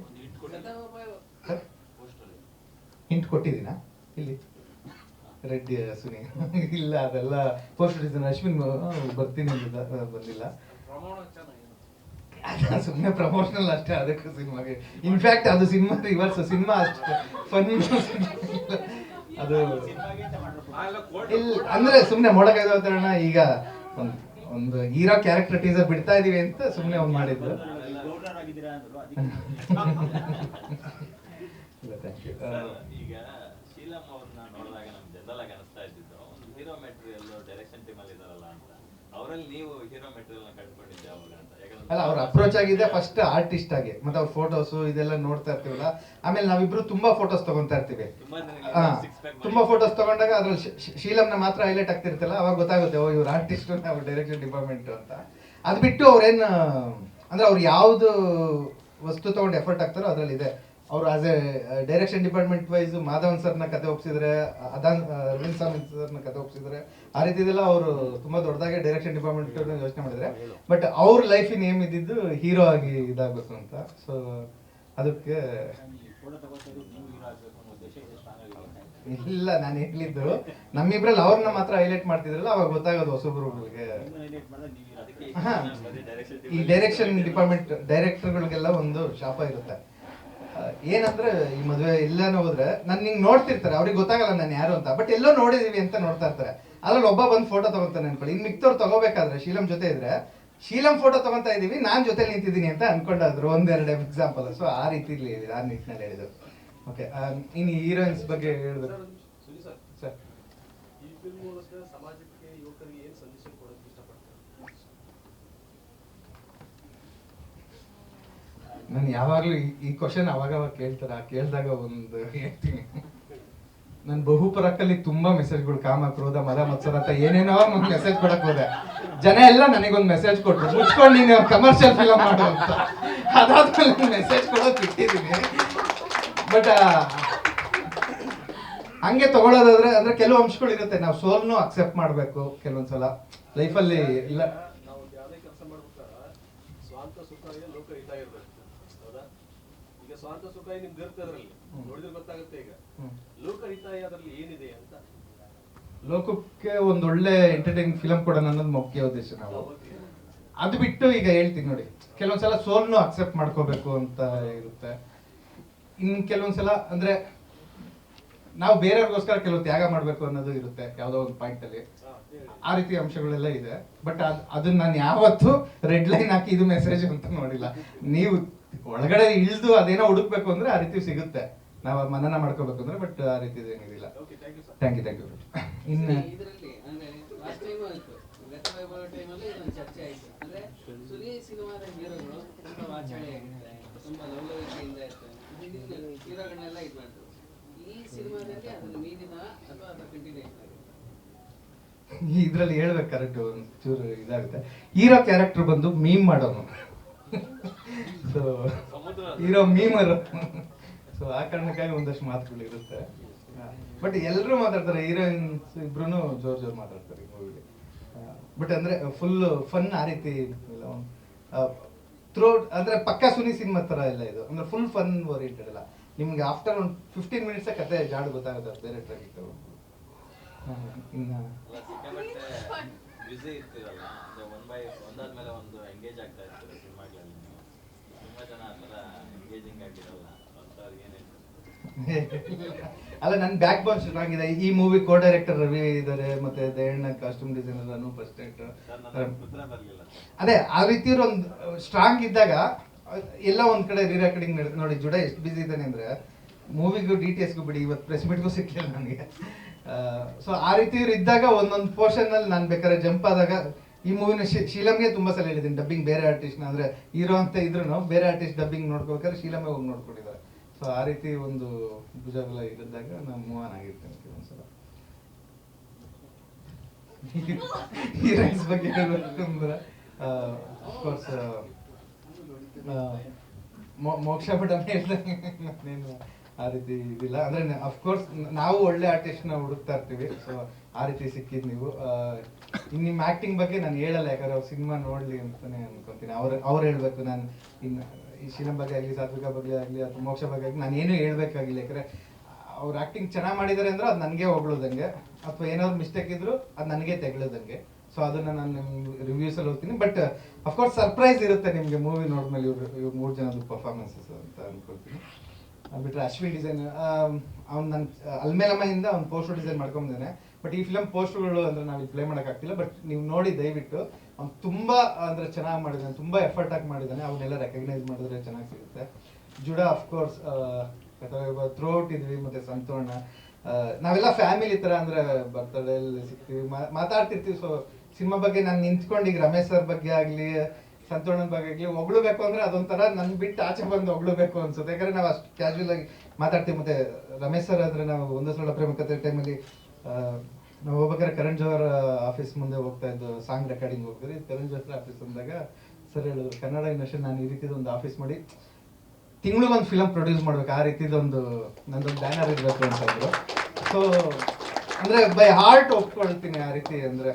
ಹಿಂಟ್ ಕೊಟ್ಟಿದ್ದೀನಾ ಇಲ್ಲಿ ರೆಡ್ಡಿ ಸುನಿ ಇಲ್ಲ ಅದೆಲ್ಲ ಪೋಸ್ಟ್ ಡಿಸೈನ್ ಅಶ್ವಿನ್ ಬರ್ತೀನಿ ಬಂದಿಲ್ಲ. ಸುಮ್ಮನೆ ಪ್ರಮೋಷನಲ್ ಅಷ್ಟೇ ಅದಕ್ಕೆ ಸಿನಿಮಾಗೆ. ಇನ್ಫ್ಯಾಕ್ಟ್ ಅದು ಸಿನಿಮಾ ರಿವರ್ಸ್, ಸಿನಿಮಾ ಅಷ್ಟೇ ಫನ್ ಅದು ಅಲ್ಲ, ಇಲ್ಲ ಅಂದ್ರೆ ಸುಮ್ನೆ ಮೋಡಕಾಯ್ದ ಅವತರಣ ಈಗ ಒಂದು ಹೀರೋ ಕ್ಯಾರೆಕ್ಟರ್ ಟೀಸರ್ ಬಿಡ್ತಾ ಇದೀವಿ ಅಂತ ಸುಮ್ನೆ ಅವ್ನು ಮಾಡಿದ್ದು. ಇಲ್ಲ, ಥ್ಯಾಂಕ್ ಯು. ಈಗ ಶೀಲಂ ಅವ್ರನ್ನ ನೋಡಿದಾಗ ನಮ್ಗೆ ಜನರಲ್ ಆಗಿ ಅನಿಸ್ತಾ ಇದ್ದಿದ್ದು ಒಂದು ಹೀರೋ ಮೆಟೀರಿಯಲ್ ಡೈರೆಕ್ಷನ್ ಟೀಮ್ ಅಲ್ಲಿ ಇದಾರಲ್ಲ ಅಂತ. ಅವರಲ್ಲಿ ನೀವು ಹೀರೋ ಮೆಟೀರಿಯಲ್ ನ ಕಂಡುಕೊಂಡಿದ್ದೆ ಅವಾಗ ಅಂತ. ಅಲ್ಲ, ಅವ್ರ ಅಪ್ರೋಚ್ ಆಗಿದೆ ಫಸ್ಟ್ ಆರ್ಟಿಸ್ಟ್ ಆಗಿ, ಮತ್ತೆ ಅವ್ರ ಫೋಟೋಸ್ ಇದೆಲ್ಲ ನೋಡ್ತಾ ಇರ್ತೀವಲ್ಲ. ಆಮೇಲೆ ನಾವಿಬ್ರು ತುಂಬಾ ಫೋಟೋಸ್ ತಗೊಂತಾ ಇರ್ತೀವಿ. ತುಂಬಾ ಫೋಟೋಸ್ ತಗೊಂಡಾಗ ಅದ್ರಲ್ಲಿ ಶೀಲಂನ ಮಾತ್ರ ಹೈಲೈಟ್ ಆಗ್ತಿರ್ತಲ್ಲ, ಅವಾಗ ಗೊತ್ತಾಗುತ್ತೆ ಓ ಇವ್ರ ಆರ್ಟಿಸ್ಟ್ ಅವ್ರ ಡೈರೆಕ್ಷನ್ ಡಿಪಾರ್ಟ್ಮೆಂಟ್ ಅಂತ. ಅದ್ ಬಿಟ್ಟು ಅವ್ರೇನ್ ಅಂದ್ರೆ ಅವ್ರು ಯಾವ್ದು ವಸ್ತು ತಗೊಂಡು ಎಫರ್ಟ್ ಆಗ್ತಾರೋ ಅದ್ರಲ್ಲಿ ಇದೆ. ಅವ್ರು as a direction department wise Madhavan ಸರ್ನ ಕತೆ ಒಪ್ಸಿದ್ರೆ, ಅರವಿಂದ್ ಸ್ವಾಮಿ ಸರ್ನ ಕತೆ ಒಪ್ಸಿದ್ರೆ, ಆ ರೀತಿ ಇದೆಲ್ಲ ಅವರು ತುಂಬಾ ದೊಡ್ಡದಾಗಿ ಡೈರೆಕ್ಷನ್ ಡಿಪಾರ್ಟ್ಮೆಂಟ್ ಯೋಚನೆ ಮಾಡಿದ್ರೆ. ಬಟ್ ಅವ್ರ ಲೈಫಿನ ಏಮ್ ಇದ್ದಿದ್ದು ಹೀರೋ ಆಗಿ ಇದಾಗಬೇಕು ಅಂತ. ಸೊ ಅದಕ್ಕೆ ಇಲ್ಲ, ನಾನು ಹೇಳಿದ್ದು ನಮ್ಮಿಬ್ರಲ್ಲಿ ಅವ್ರನ್ನ ಮಾತ್ರ ಹೈಲೈಟ್ ಮಾಡ್ತಿದ್ರಲ್ಲ, ಅವಾಗ ಗೊತ್ತಾಗೋದು ಹೊಸಬ್ರಿಗೆ. ಈ ಡೈರೆಕ್ಷನ್ ಡಿಪಾರ್ಟ್ಮೆಂಟ್ ಡೈರೆಕ್ಟರ್ಗಳಿಗೆಲ್ಲ ಒಂದು ಶಾಪ ಇರುತ್ತೆ. ಏನಂದ್ರೆ ಈ ಮದುವೆ ಎಲ್ಲಾನು ಹೋದ್ರೆ ನನ್ ಹಿಂಗ್ ನೋಡ್ತಿರ್ತಾರೆ, ಅವ್ರಿಗೆ ಗೊತ್ತಾಗಲ್ಲ ನಾನು ಯಾರು ಅಂತ. ಬಟ್ ಎಲ್ಲೋ ನೋಡಿದೀವಿ ಅಂತ ನೋಡ್ತಾ ಇರ್ತಾರೆ. ಅದ್ರಲ್ಲಿ ಒಬ್ಬ ಬಂದು ಫೋಟೋ ತಗೊಂತಾನೆ ಅನ್ಕೊಳ್ಳಿ. ಇನ್ ಮಿಕ್ತವ್ರು ತಗೋಬೇಕಾದ್ರೆ ಶೀಲಂ ಜೊತೆ ಇದ್ರೆ, ಶೀಲಂ ಫೋಟೋ ತಗೊಂತಾ ಇದೀವಿ, ನಾನ್ ಜೊತೆ ನಿಂತಿದ್ದೀನಿ ಅಂತ ಅನ್ಕೊಂಡಾದ್ರು ಒಂದೆರಡು ಎಕ್ಸಾಂಪಲ್. ಸೊ ಆ ರೀತಿ ಆ ನಿಟ್ಟಿನಲ್ಲಿ ಹೇಳಿದ್ರು. ಓಕೆ, ಇನ್ನು ಹೀರೋಯಿನ್ಸ್ ಬಗ್ಗೆ ಹೇಳ್ಬೇಕು ಸರ್. ನಾನು ಯಾವಾಗ್ಲೂ ಈ ಕ್ವಶನ್ ಅವಾಗ ಕೇಳ್ತಾರ, ಕೇಳಿದಾಗ ಒಂದು ಹೇಳ್ತೀನಿ. ನಾನು ಬಹುಪರಕ್ಕಲ್ಲಿ ತುಂಬಾ ಮೆಸೇಜ್ಗಳು, ಕಾಮ ಕ್ರೋಧ ಮದ ಮತ್ಸರ ಅಂತ ಏನೇನೋ ಒಂದು ಮೆಸೇಜ್ ಕೊಡಕ್ ಹೋದೆ. ಜನ ಎಲ್ಲ ನನಗೊಂದು ಮೆಸೇಜ್ ಕೊಟ್ರು, ಮುಚ್ಕೊಂಡು ನೀನು ಕಮರ್ಷಿಯಲ್ ಫಿಲಮ್ ಮಾಡು ಅಂತ. ಅದಾದ್ಮೇಲೆ ಮೆಸೇಜ್ ಕೊಡೋದು ಬಿಟ್ಟಿದ್ದೀನಿ. ಬಟ್ ಹಂಗೆ ತಗೊಳ್ಳೋದಾದ್ರೆ ಅಂದ್ರೆ ಕೆಲವು ಅಂಶಗಳು ಇರುತ್ತೆ. ನಾವು ಸೋಲ್ನು ಅಕ್ಸೆಪ್ಟ್ ಮಾಡ್ಬೇಕು ಕೆಲವೊಂದ್ಸಲ ಲೈಫಲ್ಲಿ. ಇಲ್ಲ, ಸ್ವಾರ್ಥ ಸುಖ ನಿಮ್ಗೆ ಇರ್ತದ್ರಲ್ಲಿ ನೋಡಿದ್ರೆ ಗೊತ್ತಾಗುತ್ತೆ. ಈಗ ಲೋಕಹಿತಾಯ ಅದ್ರಲ್ಲಿ ಏನಿದೆ ಅಂತ, ಲೋಕಕ್ಕೆ ಒಂದೊಳ್ಳೆ ಎಂಟರ್ಟೈನಿಂಗ್ ಫಿಲಂ ಕೊಡೋಣ ಅನ್ನೋದು ಮುಖ್ಯ ಉದ್ದೇಶ. ನಾವು ಅದು ಬಿಟ್ಟು ಈಗ ಹೇಳ್ತೀನಿ ನೋಡಿ, ಕೆಲವೊಂದ್ಸಲ ಸೋಲ್ನು ಅಕ್ಸೆಪ್ಟ್ ಮಾಡ್ಕೋಬೇಕು ಅಂತ ಇರುತ್ತೆ. ಇನ್ ಕೆಲವೊಂದ್ಸಲ ಅಂದ್ರೆ ನಾವು ಬೇರೆಯವ್ರಿಗೋಸ್ಕರ ಕೆಲವು ತ್ಯಾಗ ಮಾಡ್ಬೇಕು ಅನ್ನೋದು ಇರುತ್ತೆ ಯಾವ್ದೋ ಒಂದು ಪಾಯಿಂಟ್ ಅಲ್ಲಿ. ಆ ರೀತಿ ಅಂಶಗಳೆಲ್ಲ ಇದೆ. ಬಟ್ ಅದನ್ನ ನಾನು ಯಾವತ್ತೂ ರೆಡ್ ಲೈನ್ ಹಾಕಿ ಇದು ಮೆಸೇಜ್ ಅಂತ ನೋಡಿಲ್ಲ. ನೀವು ಒಳಗಡೆ ಇಳಿದು ಅದೇನೋ ಹುಡುಕ್ಬೇಕು ಅಂದ್ರೆ ಆ ರೀತಿ ಸಿಗುತ್ತೆ, ನಾವು ಮನನ ಮಾಡ್ಕೋಬೇಕು ಅಂದ್ರೆ. ಬಟ್ ಆ ರೀತಿ ಏನಿದಿಲ್ಲ. Thank you. ಇನ್ನು ಇದರಲ್ಲಿ ಅಂದ್ರೆ ಲಾಸ್ಟ್ ಟೈಮ್ ಆಯ್ತು, ಗತವೈಭವ ಟೈಮಲ್ಲಿ ಇದೊಂದು ಚರ್ಚೆ ಆಯ್ತು. ಅಂದ್ರೆ ಸುನಿ ಸಿನಿಮಾದ ಹೀರೋಗಳು ತುಂಬಾ ವಾಚಾಳಿ ಆಗಿರ್ತಾರೆ, ತುಂಬಾ ಲವಲವಿಕೆಯಿಂದ ಇರ್ತಾರೆ, ಹೀರೋಗಳನ್ನೆಲ್ಲ ಇದು ಮಾಡ್ತಾರೆ. ಈ ಸಿನಿಮಾದಲ್ಲಿ ಅದನ್ನ ಮೀರಿದ ಅಥವಾ ಅದರ ಕಂಟಿನ್ಯೂಷನ್ ಆಗಿದೆ? ಇದ್ರಲ್ಲಿ ಹೇಳ್ಬೇಕು ಕರೆಕ್ಟ್, ಒಂಚೂರು ಇದಾಗುತ್ತೆ. ಹೀರೋ ಕ್ಯಾರೆಕ್ಟರ್ ಬಂದು ಮೀಮ್ ಮಾಡೋನು, ಸೊ ಹೀರೋ ಮೀಮರ್. ಸೊ ಆ ಕಾರಣಕ್ಕಾಗಿ ಒಂದಷ್ಟು ಮಾತುಗಳು ಇರುತ್ತೆ. ಬಟ್ ಎಲ್ಲರೂ ಮಾತಾಡ್ತಾರೆ, ಹೀರೋಯಿನ್ಸ್ ಇಬ್ರು ಜೋರ್ ಮಾತಾಡ್ತಾರೆ ಈ ಮೂವಿಲಿ. ಬಟ್ ಅಂದ್ರೆ ಫುಲ್ ಫನ್ ಆ ರೀತಿ ಇಲ್ಲ. ಥ್ರೋಟ್ ಅಂದ್ರೆ ಪಕ್ಕಾ ಸುನಿ ಸಿನಿಮಾ ತರ ಇಲ್ಲ ಇದು. ಅಂದ್ರೆ ಫುಲ್ ಫನ್ ಓರಿಯೆಂಟೆಡ್ ಅಲ್ಲ. ನಿಮ್ಗೆ ಆಫ್ಟರ್ ಒಂದು 15 ಮಿನಿಟ್ಸ್ ಕತೆ ಜಾಡು ಗೊತ್ತಾಗುತ್ತೆ ಬೇರೆ ಟ್ರಾಕ್ ಇತ್ತು. ಇನ್ನ ಬ್ಯುಸಿ ಇರ್ತೀರಲ್ಲ, ಒಂದಾದ್ಮೇಲೆ ಒಂದು ಎಂಗೇಜ್ ಆಗ್ತಾ ಇರ್ತಾರೆ ಸಿನಿಮಾಗಳಲ್ಲಿ. ತುಂಬಾ ಜನ ಆ ಥರ ಎಂಗೇಜಿಂಗ್ ಆಗಿರಲ್ಲ ಅಂತವ್ರಿಗೆ ಏನೇನು? ಅಲ್ಲ, ನನ್ನ ಬ್ಯಾಕ್ ಬೋನ್ ಸ್ಟ್ರಾಂಗ್ ಇದೆ. ಈ ಮೂವಿ ಕೋ ಡೈರೆಕ್ಟರ್ ರವಿ ಇದ್ದಾರೆ, ಮತ್ತೆ ದಯಣ್ಣ ಕಾಸ್ಟ್ಯೂಮ್ ಡಿಸೈನರ್, ಅನೂಪ್ ಅಸಿಸ್ಟೆಂಟ್. ಅದೇ ಆ ರೀತಿ ಒಂದು ಸ್ಟ್ರಾಂಗ್ ಇದ್ದಾಗ ಎಲ್ಲ ಒಂದ್ ಕಡೆ ರೀರೆಕಾರ್ಡಿಂಗ್ ನೋಡಿ. ಜುಡ ಎಷ್ಟು ಬಿಸಿ ಇದ್ದಾನೆ ಅಂದ್ರೆ ಮೂವಿಗೂ DTSಗೂ ಬಿಡಿ, ಇವತ್ತು ಪ್ರೆಸ್ ಮೀಟ್ಗೂ ಸಿಕ್ಲಿಲ್ಲ ನನಗೆ. ಸೊ ಆ ರೀತಿ ಇದ್ದಾಗ ಒಂದೊಂದು ಪೋರ್ಷನ್ ಅಲ್ಲಿ ನಾನು ಬೇಕಾದ್ರೆ ಜಂಪ್ ಆದಾಗ, ಈ ಮೂವಿನ ಶೀಲಂಗೆ ತುಂಬಾ ಸಲ ಹೇಳಿದ್ದೀನಿ ಡಬ್ಬಿಂಗ್ ಬೇರೆ ಆರ್ಟಿಸ್ಟ್ ಅಂದ್ರೆ ಹೀರೋ ಅಂತ ಇದ್ರು ಬೇರೆ ಆರ್ಟಿಸ್ಟ್ ಡಬ್ಬಿಂಗ್ ನೋಡ್ಕೋಬೇಕಾದ್ರೆ ಶೀಲಂಗೆ ಹೋಗಿ ನೋಡ್ಕೊಂಡಿದ್ದಾರೆ. ಸೊ ಆ ರೀತಿ ಒಂದು ಭುಜಬಲ ಇದ್ದಾಗ ನಾನು ಮೂವ್ ಆನ್ ಆಗಿರ್ತೇನೆ ಒಂದ್ಸಲ. ಹೀರೋಯಿನ್ಸ್ ಬಗ್ಗೆ ಹೇಳ್ಬೇಕಂದ್ರೆ ಅಫ್ಕೋರ್ಸ್ ಮೋಕ್ಷ ಬಟ್ ಹೇಳ್ದಂಗೆ ಆ ರೀತಿ ಇದಿಲ್ಲ. ಅಂದ್ರೆ ಅಫ್ಕೋರ್ಸ್ ನಾವು ಒಳ್ಳೆ ಆರ್ಟಿಸ್ಟ್ ನ ಹುಡುಕ್ತಾ ಇರ್ತೀವಿ. ಸೊ ಆ ರೀತಿ ಸಿಕ್ಕಿದ್ ನೀವು. ಇನ್ನು ನಿಮ್ಮ ಆಕ್ಟಿಂಗ್ ಬಗ್ಗೆ ನಾನು ಹೇಳಲ್ಲ, ಯಾಕಂದ್ರೆ ಅವ್ರು ಸಿನಿಮಾ ನೋಡ್ಲಿ ಅಂತಾನೆ ಅನ್ಕೊಂತೀನಿ. ಅವ್ರು ಹೇಳ್ಬೇಕು. ನಾನು ಇನ್ನು ಈ ಶೀಲಂ ಬಗ್ಗೆ ಆಗಲಿ, ಸಾತ್ವಿಕ ಬಗ್ಗೆ ಆಗಲಿ, ಅಥವಾ ಮೋಕ್ಷ ಬಗ್ಗೆ ಆಗಲಿ ನಾನು ಏನೂ ಹೇಳ್ಬೇಕಾಗಿಲ್ಲ. ಯಾಕಂದ್ರೆ ಅವ್ರು ಆಕ್ಟಿಂಗ್ ಚೆನ್ನಾಗಿ ಮಾಡಿದ್ದಾರೆ ಅಂದ್ರೆ ಅದು ನನಗೆ ಹೊಗಳೋದಂಗೆ, ಅಥವಾ ಏನಾದ್ರು ಮಿಸ್ಟೇಕ್ ಇದ್ರು ಅದು ನನಗೆ ತೆಗಳೋದಂಗೆ. ಸೊ ಅದನ್ನ ನಾನು ರಿವ್ಯೂಸ್ ಅಲ್ಲಿ ಹೋಗ್ತೀನಿ. ಬಟ್ ಅಫ್ಕೋರ್ಸ್ ಸರ್ಪ್ರೈಸ್ ಇರುತ್ತೆ ನಿಮ್ಗೆ ಮೂವಿ ನೋಡಿದ್ಮೇಲೆ ಇವ್ರು 3 ಜನದ ಪರ್ಫಾರ್ಮೆನ್ಸಸ್ ಅಂತ ಅನ್ಕೊಳ್ತೀನಿ. ಬಿಟ್ಟರೆ ಅಶ್ವಿನ್ ಡಿಸೈನ್ ಅವ್ನು ನನ್ನ ಅಲ್ಮೇಲಮ್ಮಯಿಂದ ಅವ್ನು ಪೋಸ್ಟರ್ ಡಿಸೈನ್ ಮಾಡ್ಕೊಂಡಿದ್ದಾನೆ. ಬಟ್ ಈ ಫಿಲಮ್ ಪೋಸ್ಟರ್ಗಳು ಅಂದರೆ ನಾವು ಪ್ಲೇ ಮಾಡೋಕ್ಕಾಗ್ತಿಲ್ಲ. ಬಟ್ ನೀವು ನೋಡಿ ದಯವಿಟ್ಟು ಅವ್ನು ತುಂಬ ಅಂದರೆ ಚೆನ್ನಾಗಿ ಮಾಡಿದ್ದಾನೆ, ತುಂಬ ಎಫರ್ಟ್ ಆಗಿ ಮಾಡಿದ್ದಾನೆ. ಅವನ್ನೆಲ್ಲ ರೆಕಗ್ನೈಸ್ ಮಾಡಿದ್ರೆ ಚೆನ್ನಾಗಿ ಸಿಗುತ್ತೆ. ಜುಡಾ ಅಫ್ಕೋರ್ಸ್ ಥ್ರೋಟ್ ಇದ್ವಿ, ಮತ್ತು ಸಂತೋಣ ನಾವೆಲ್ಲ ಫ್ಯಾಮಿಲಿ ಥರ ಅಂದರೆ ಬರ್ತಡೇಲಿ ಸಿಗ್ತೀವಿ, ಮಾತಾಡ್ತಿರ್ತೀವಿ. ಸೊ ಸಿನಿಮಾ ಬಗ್ಗೆ ನಾನು ನಿಂತ್ಕೊಂಡು ಈಗ ರಮೇಶ್ ಸರ್ ಬಗ್ಗೆ ಆಗಲಿ ಸಂತೋಷದ ಬಗ್ಗೆ ಆಗಲಿ ಹೊಗಳಬೇಕು ಅಂದರೆ ಅದೊಂಥರ ನನ್ನ ಬಿಟ್ಟು ಆಚೆ ಬಂದು ಹೊಗಳಬೇಕು ಅನ್ಸುತ್ತೆ. ಯಾಕಂದರೆ ನಾವು ಅಷ್ಟು ಕ್ಯಾಶುವಲ್ ಆಗಿ ಮಾತಾಡ್ತೀವಿ. ಮತ್ತು ರಮೇಶ್ ಸರ್ ಆದರೆ ನಾವು ಒಂದು ಸಲ ಪ್ರೇಮ ಕಥೆ ಟೈಮಲ್ಲಿ ನಾವು ಹೋಗ್ಬೇಕಾದ್ರೆ ಕರಣ್ ಜೋಹರ್ ಆಫೀಸ್ ಮುಂದೆ ಹೋಗ್ತಾ ಇದ್ದು ಸಾಂಗ್ ರೆಕಾರ್ಡಿಂಗ್ ಹೋಗ್ತೀವಿ. ಕರಣ್ ಜೋಹರ್ ಆಫೀಸ್ ಅಂದಾಗ ಸರ್ ಹೇಳಿದ್ರು, ಕನ್ನಡ ಇಂಡಸ್ಟ್ರಿ ನಾನು ಈ ರೀತಿದೊಂದು ಆಫೀಸ್ ಮಾಡಿ ತಿಂಗಳಿಗೊಂದು ಫಿಲಮ್ ಪ್ರೊಡ್ಯೂಸ್ ಮಾಡ್ಬೇಕು, ಆ ರೀತಿದೊಂದು ನಂದೊಂದು ಬ್ಯಾನರ್ ಇರಬೇಕು ಅಂತಂದ್ರು. ಸೊ ಅಂದರೆ ಬೈ ಹಾರ್ಟ್ ಒಪ್ಕೊಳ್ತೀನಿ ಆ ರೀತಿ. ಅಂದರೆ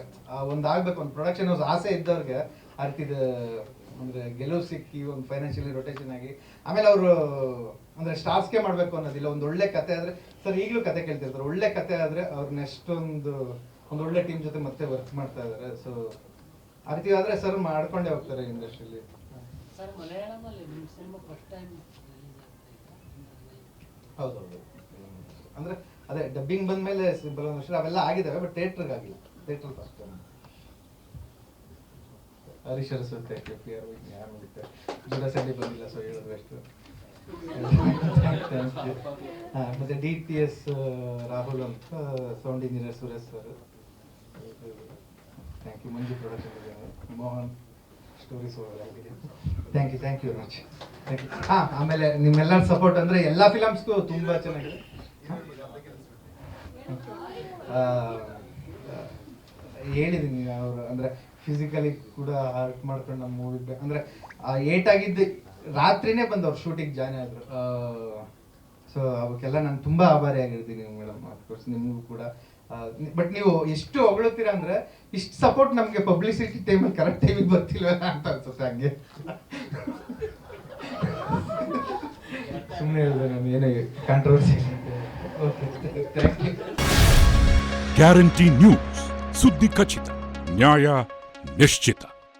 ಒಂದು ಆಗಬೇಕು, ಒಂದು ಪ್ರೊಡಕ್ಷನ್ ಹೌಸ್ ಆಸೆ ಇದ್ದವ್ರಿಗೆ ಆ ರೀತಿದ ಅಂದರೆ ಗೆಲುವು ಸಿಕ್ಕಿ ಒಂದು ಫೈನಾನ್ಷಿಯಲಿ ರೊಟೇಷನ್ ಆಗಿ ಆಮೇಲೆ ಅವರು ಅಂದರೆ ಸ್ಟಾರ್ಸ್ಗೆ ಮಾಡಬೇಕು ಅನ್ನೋದಿಲ್ಲ. ಒಂದು ಒಳ್ಳೆ ಕತೆ ಆದರೆ ಸರ್ ಈಗಲೂ ಕತೆ ಕೇಳ್ತಿರ್ತಾರೆ, ಒಳ್ಳೆ ಕತೆ ಆದರೆ ಅವ್ರು ನೆಕ್ಸ್ಟ್ ಒಂದು ಒಳ್ಳೆ ಟೀಮ್ ಜೊತೆ ಮತ್ತೆ ವರ್ಕ್ ಮಾಡ್ತಾ ಇದ್ದಾರೆ. ಸೊ ಆ ರೀತಿ ಆದರೆ ಸರ್ ಮಾಡ್ಕೊಂಡೇ ಹೋಗ್ತಾರೆ ಇಂಡಸ್ಟ್ರಿಯಲ್ಲಿ. ಸರ್ ಮಲಯಾಳಮಲ್ಲಿ ನಿಮ್ಮ ಸಿನಿಮಾ ಫಸ್ಟ್ ಟೈಮ್ ಹೌದೌದು. ಅಂದರೆ ಅದೇ ಡಬ್ಬಿಂಗ್ ಬಂದಮೇಲೆ ಸಿಂಪಲ್ ಒಂದಷ್ಟು ಅವೆಲ್ಲ ಆಗಿದ್ದಾವೆ, ಬಟ್ ಥಿಯೇಟ್ರಿಗೆ ಆಗಿಲ್ಲ. ಥಿಯೇಟ್ರ್ ಫಸ್ಟ್ ಟೈಮ್ ಹರೀಶ್ ಅರಸುತ್ತೆ ಮುಗಿತೆ ಜುಡಸಂಡಿ ಬಂದಿಲ್ಲ, ಸೊ ಹೇಳಿದ್ರು ಅಷ್ಟು. ಹಾಂ, ಮತ್ತು DTS ರಾಹುಲ್ ಅಂತ sound engineer Suresh sir, thank you. Manju production Mohan stories ಆಗಿದೆ. Thank you very much. Thank you. ಹಾಂ, ಆಮೇಲೆ ನಿಮ್ಮೆಲ್ಲರ ಸಪೋರ್ಟ್ ಅಂದರೆ ಎಲ್ಲ ಫಿಲಮ್ಸ್ಗೂ ತುಂಬ ಚೆನ್ನಾಗಿದೆ. ಹೇಳಿದ್ದೀನಿ ಅವರು ಅಂದರೆ ಫಿಸಿಕಲಿ ಕೂಡ ಹರ್ಟ್ ಮಾಡ್ಕೊಂಡು ನಮ್ಮ ಮೂವಿ ಅಂದರೆ ಏಟಾಗಿದ್ದು ರಾತ್ರಿನೇ ಬಂದು ಅವ್ರು ಶೂಟಿಂಗ್ ಜಾಯ್ನ್ ಆದರು. ಸೊ ಅವಕ್ಕೆಲ್ಲ ನಾನು ತುಂಬ ಆಭಾರಿ ಆಗಿರ್ತೀನಿ ಮೇಡಮ್. ಅಫ್ಕೋರ್ಸ್ ನಿಮಗೂ ಕೂಡ. ಬಟ್ ನೀವು ಎಷ್ಟು ಹೊಗಳುತ್ತೀರಾ ಅಂದರೆ ಇಷ್ಟು ಸಪೋರ್ಟ್ ನಮಗೆ ಪಬ್ಲಿಸಿಟಿ ಟೈಮಲ್ಲಿ ಕರೆಕ್ಟ್ ಟೈಮಿಗೆ ಬರ್ತಿಲ್ವಲ್ಲ ಅಂತ ಅನ್ಸುತ್ತೆ. ಹಂಗೆ ಸುಮ್ಮನೆ ಹೇಳಿದೆ ನಾನು, ಏನೇ controversy. Okay, thank you. Guarantee news, ಸುದ್ದಿ ಖಚಿತ, ನ್ಯಾಯ ನಿಶ್ಚಿತ.